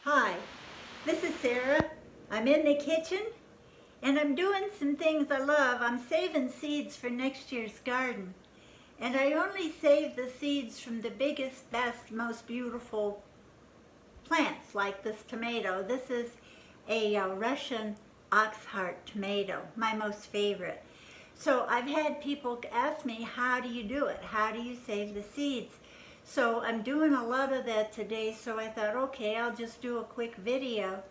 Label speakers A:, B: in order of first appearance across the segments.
A: Hi, this is Sarah. I'm in the kitchen and I'm doing some things I love. I'm saving seeds for next year's garden. And I only save the seeds from the biggest, best, most beautiful plants like this tomato. This is a Russian oxheart tomato, my most favorite. So I've had people ask me, how do you do it? How do you save the seeds? So I'm doing a lot of that today, so I thought, okay, I'll just do a quick video.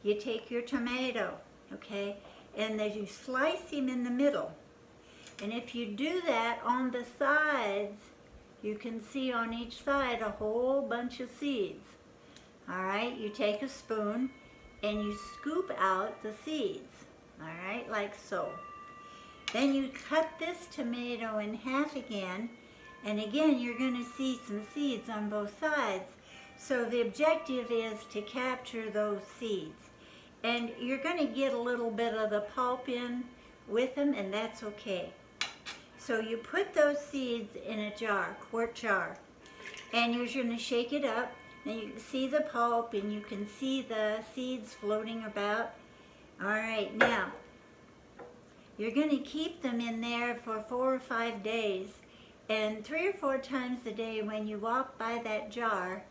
A: You take your tomato, okay, and then you slice him in the middle. And if you do that on the sides, you can see on each side a whole bunch of seeds. All right, you take a spoon and you scoop out the seeds, all right, like so. Then you cut this tomato in half again, and again you're going to see some seeds on both sides. So the objective is to capture those seeds. And you're going to get a little bit of the pulp in with them, and that's okay. So you put those seeds in a jar, quart jar, and you're going to shake it up. And you can see the pulp and you can see the seeds floating about. All right, now you're going to keep them in there for 4 or 5 days, and 3 or 4 times a day when you walk by that jar,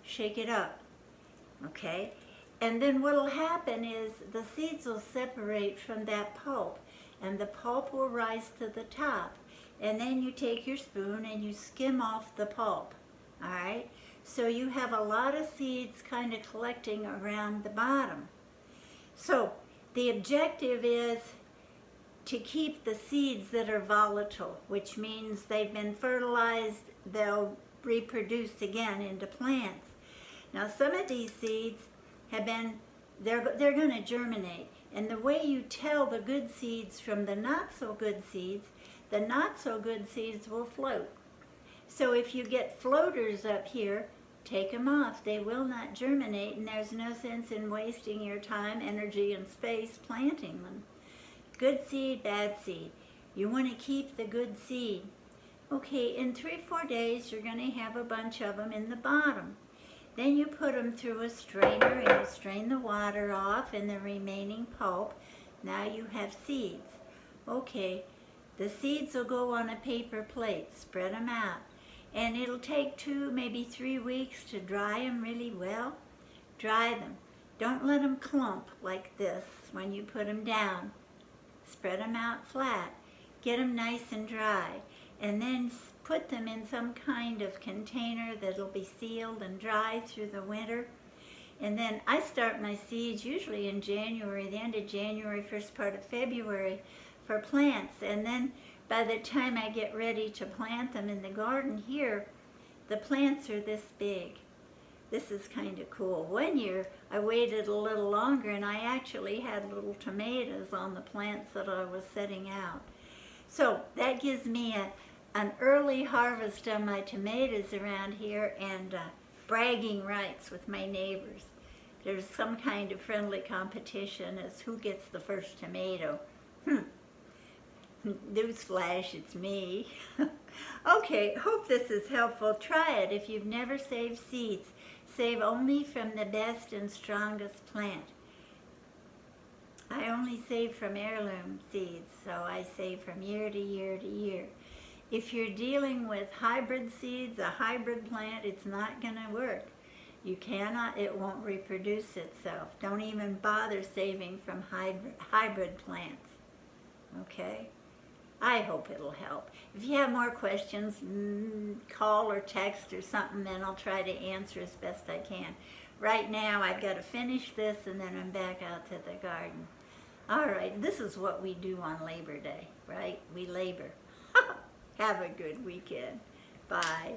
A: shake it up, okay? And then what will happen is the seeds will separate from that pulp, and the pulp will rise to the top. And then you take your spoon and you skim off the pulp, all right? So you have a lot of seeds kind of collecting around the bottom. So the objective is to keep the seeds that are volatile, which means they've been fertilized, they'll reproduce again into plants. Now some of these seeds have been, they're going to germinate. And the way you tell the good seeds from the not so good seeds, the not so good seeds will float. So if you get floaters up here, take them off. They will not germinate, and there's no sense in wasting your time, energy, and space planting them. Good seed, bad seed. You want to keep the good seed. Okay, in 3 or 4 days, you're going to have a bunch of them in the bottom. Then you put them through a strainer and you strain the water off and the remaining pulp. Now you have seeds. Okay, the seeds will go on a paper plate. Spread them out. And it'll take 2, maybe 3 weeks to dry them really well. Dry them. Don't let them clump like this when you put them down. Spread them out flat. Get them nice and dry. And then put them in some kind of container that'll be sealed and dry through the winter. And then I start my seeds usually in January, the end of January, first part of February for plants. And then by the time I get ready to plant them in the garden here, the plants are this big. This is kind of cool. One year I waited a little longer and I actually had little tomatoes on the plants that I was setting out. So that gives me an early harvest on my tomatoes around here, and bragging rights with my neighbors. There's some kind of friendly competition as who gets the first tomato. Newsflash, it's me. Okay, hope this is helpful. Try it if you've never saved seeds. Save only from the best and strongest plant. I only save from heirloom seeds, so I save from year to year to year. If you're dealing with hybrid seeds, a hybrid plant, it's not going to work. You cannot, it won't reproduce itself. Don't even bother saving from hybrid plants. Okay? I hope it'll help. If you have more questions, call or text or something, then I'll try to answer as best I can. Right now, I've got to finish this and then I'm back out to the garden. All right, this is what we do on Labor Day, right? We labor. Have a good weekend. Bye.